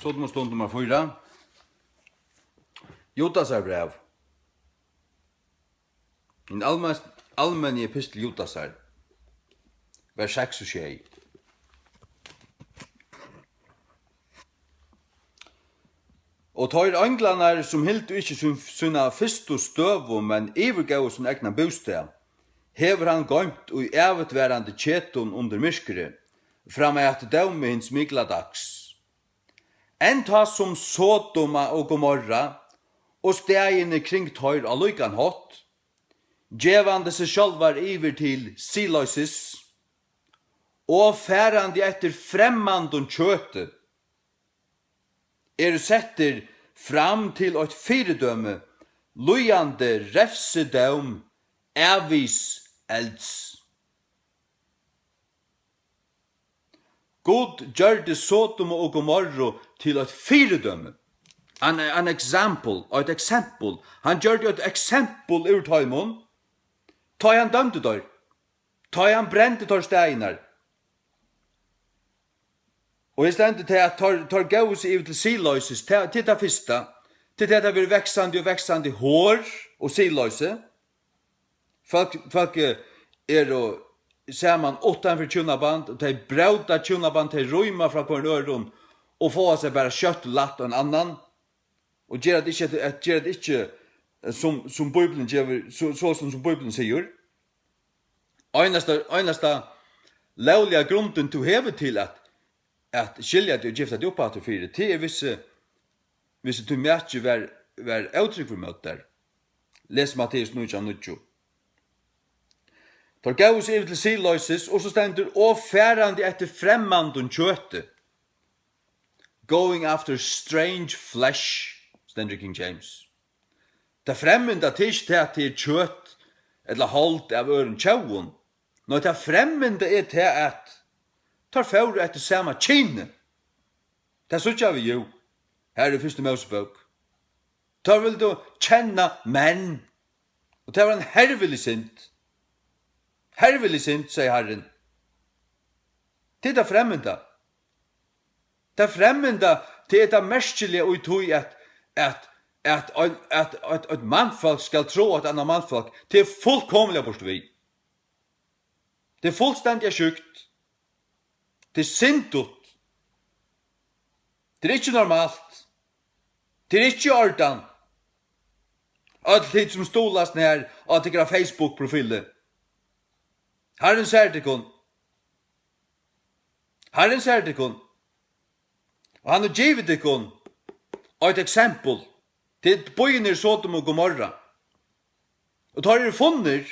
Så må stund nummer 4. Judasar brev. En allmenn epistel Judasar. Vers 6 og 7. Og tar anglanar som helt ikke sunna fyrstu støvu, men ivergau sin egna bostad, hever han gøymt og evigværande kjetun under myrskere, fram at dømme hins mikla dags. En ta som Sodoma og Gomorra, og stegene kring tøyr av lykan hot, djevande seg sjálvar iver til siløysis, og færande etter fremmandun kjøte, setter fram til et fyrdømme, lujande refsedøm, ervis elds. God gjør det Sodom og Gomorra til et fyrdømme. An example, et eksempel. Han gjør det et eksempel ur taimon. Ta han dømte der. Ta han brente der steinar. Og i stedet til at tar gaus i til siløyses, til det første, til det at det blir veksande hår og siløyse. Folk og ser man 8 tjunaband, og de brauta tjunaband til røyma fra på en øron, og få seg bare kjøtt og latt og en annan, og gjør det ikke som Bibelen gjør, så som Bibelen sier. Einasta lovliga grunden til hevet til at skilja det og gifta det opp at det fyrir, det hvis du mætje var uttrykk for møter. Les Matteus 9:9. Tar gaus iver til siløyses, og så stendur og færande etter fremmandun kjøte. Going after strange flesh, stendur King James. Det fremmanda tisch til at det kjøtt, eller holdt av øren tjauun. Når det fremmanda til at tar fyrir etter sama kine. Det sutja vi jo. Her første Mosebok. Tar vil du kjenna menn. Og det var en hervelig sint. Hervelig sint, sier Herren. Det er fremmenda. Det fremmenda til det merkelige og tog at et mannfolk skal tro at annan mannfolk det er fullkomlig bort vi. Det er fullstendig sjukt. Det er syndut. Det er ikke normalt. Det er ikke ordan. Alt tid som stolast nær at det er Facebook-profilet. Herren sier til kun. Herren sier til kun. Og han har givet til kun et eksempel til bøyner Sodom og Gomorra. Og tar funner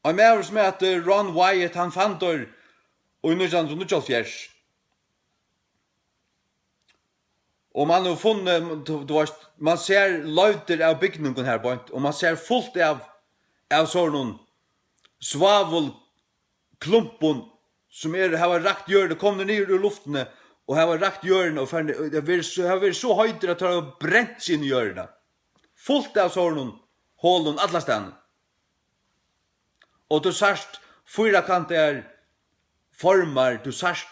og med oss med at Ron Wyatt han fant der og i 1974. Og man har funnet, man ser løyter av bygningen her på, og man ser fullt av sånne svavelklumpen som har rakt hjørne, kommer ned ur luftene, og har rakt hjørne, og det har vært så høyt at det har brent sine hjørne. Fullt av sånne hålen alle stedene. Og du sørst fyrakanter formar, du sørst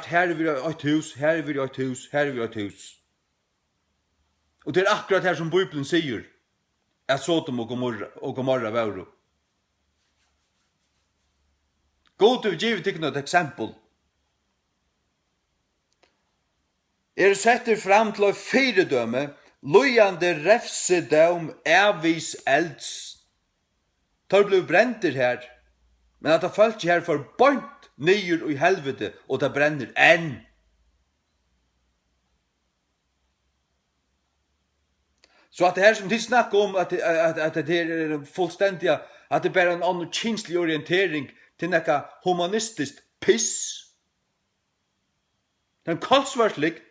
her vil et hus, her vil et hus, her vil et hus. Og det er akkurat her som Bibelen sier, at Sodom og Gomorra var. God til å give til et eksempel. Setter fram til å fyredømme, lojande refsedøm ervis elds. Tar blev brenter her, men at det falt her for bort nyer og i helvete, og det brenner enn. Så at det her som de snakker om, at det er fullstendig, at det bare er en annen kinslig orientering til noe humanistisk piss. Det er en kaldsvarslig.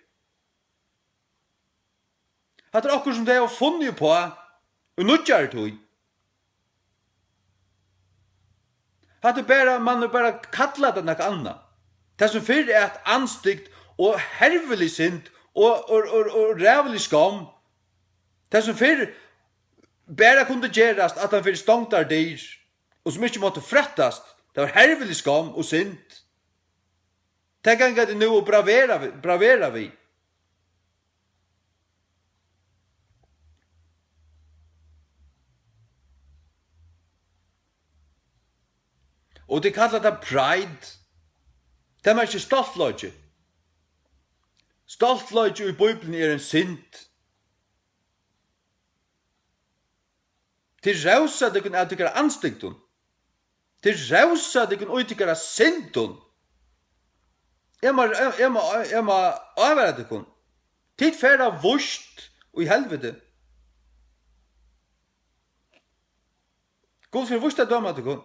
At det er akkurat som det er funnet på, og nødgjør tog. At det bare, man bare kallar det noe annet. Det som fyrir er et anstikt og hervelig sint og rævelig skam. Det som fyrir bare kunne gjerast at han fyrir stongtar dyr og som ikke måtte frettast. Det var hervelig skam og sint. Det kan det nu och bravera vi. Og det kallar det pride. Det er ikke stoltløyge. Stoltløyge i Bibelen en synd. Til rausa det kun utikara anstigtun. Til rausa det kun utikara syndun. Jeg må avværa det kun. Tid færa vurst og i helvete. God for vurst er døma det kun.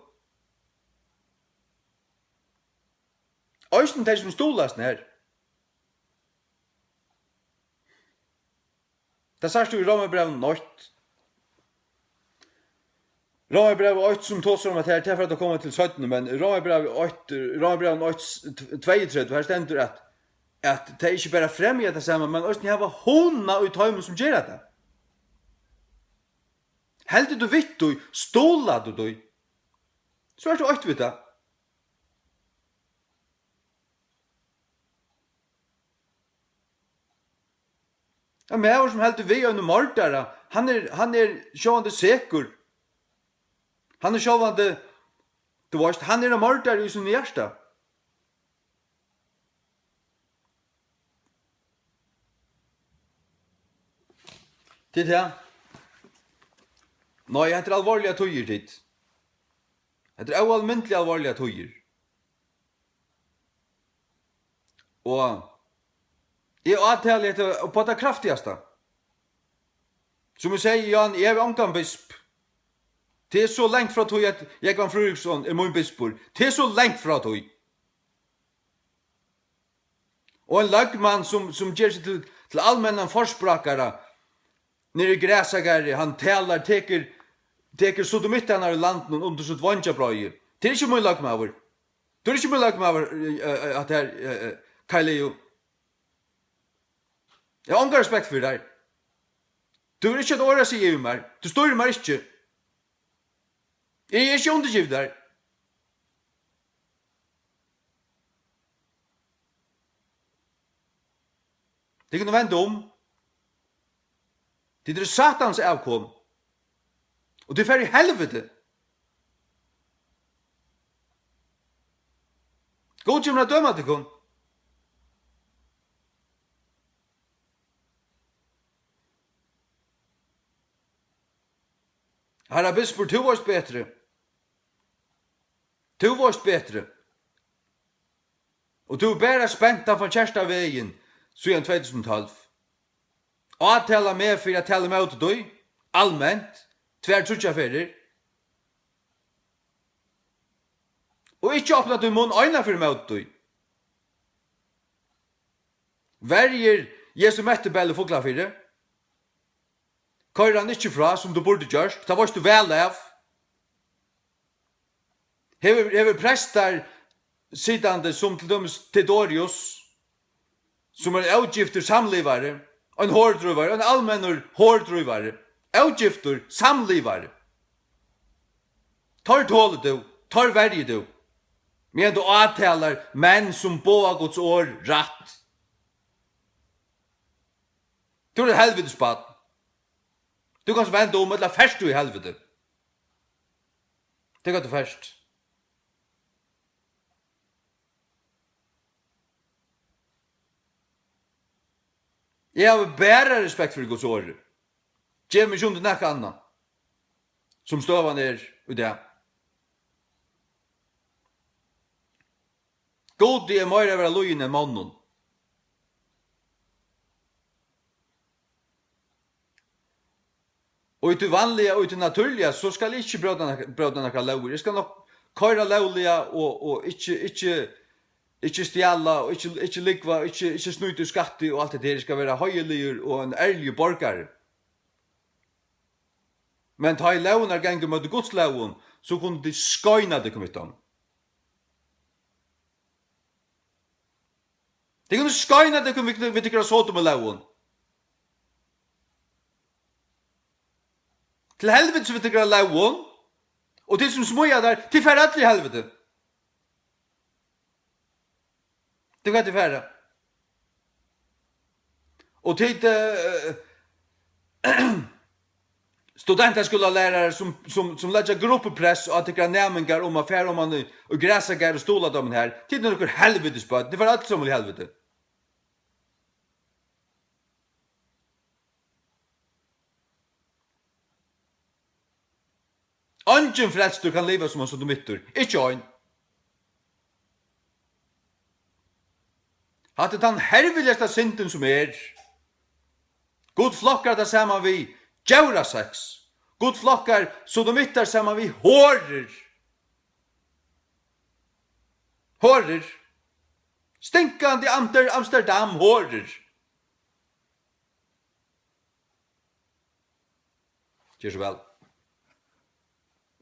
Øysten til som stolasten her. Det sørste i Romerbrevet 8. Romerbrevet 8 som tåser om at her, for at det kommer til 17, men Romerbrevet 8, 32, her stender at det er ikke bare fremgjør det samme, men også har hånda og tøymen som gjør det. Heldig du vitt du, stola du, så er det 8 vidt det. Ja, men som heldur vi under mordare, han sjåvande sekur. Han sjåvande, du varst, han en mordare i sin hjärsta. Titt her. Nei, det alvorliga tøyer titt. Det oalmyntlig alvorliga tøyer. Og jeg avtaler det på det kraftigaste. Som jeg sier, Jan, jeg er ankan bisp. Det er så lengt fra tog at Jekvan Frøriksson er min bispor. Det er så lengt fra tog. Og en lagmann som gjør seg til allmennan forsprakare, nere i græsagare, han talar, teker sodomittarna i landen under sitt vantjabrøye. Det er ikke min lagmaver. Det er ikke min lagmaver at det er Kaileo. Jeg har ikke respekt for deg. Du vil ikke et året si i meg. Du står i meg ikke. Jeg er ikke undergivet der. Det kan du vende om. Det er satans avkom. Og det er ferdig helvete. God kommer å døme til kun. Herra bispor, du varst betre. Du varst betre. Og du er bare spent av Kjerstavegen siden 2012. Avtala med for å tale med ut deg, allment, tverr-trutjaferer. Og ikke åpna du munn øyna for med ut deg. Verger Jesu mettebelle foklafire. Køyrer han ikke fra som du burde gjørst, da varst du vel av. Hever prestar sittande som til dømes Tedorius, som er avgifter samlivare, en hårdruvare, en allmennor hårdruvare, avgifter samlivare. Tar tåle du, tar verje du, men du avtalar menn som boa Guds år ratt. Du er helvedespatt. Du kan vende om eller først du i helvete. Det kan du først. Jeg har bare respekt for Guds år. Gjev meg ikke om det nekka annan. Som støvan er i det. God er mer over lojen enn mannen. Og i det vanliga og i det naturliga så skal jeg ikke brøda noen lover. Jeg skal nok køyre lovliga og ikke stjalla og ikke likva, ikke snutte skatti og alt det der. Jeg skal være høyeligur og en ærlig borgare. Men ta i loven er gangen mot Guds loven, så kunne de skøyna det kommet om. De kunne skøyna det kommet om vi tykker så med loven. Til helvete så vi tykker loven, og til som smuja der, til fer alle i helvete. Det kan det färre. Och tid studenter skulle lärare som lägger gruppepress och att det kan nämningar om affär om man och gräsagar och stolar dem här. Tid när det helvetes på. Det var allt som i helvete. Ungen frälst du kan leva som du mittur. Ikke ein. Hatt det han herviligsta synden som God flokkar det saman vi djaura sex. God flokkar så de mittar saman vi hårer. Hårer. Stinkande Amsterdam hårer. Gjør så vel.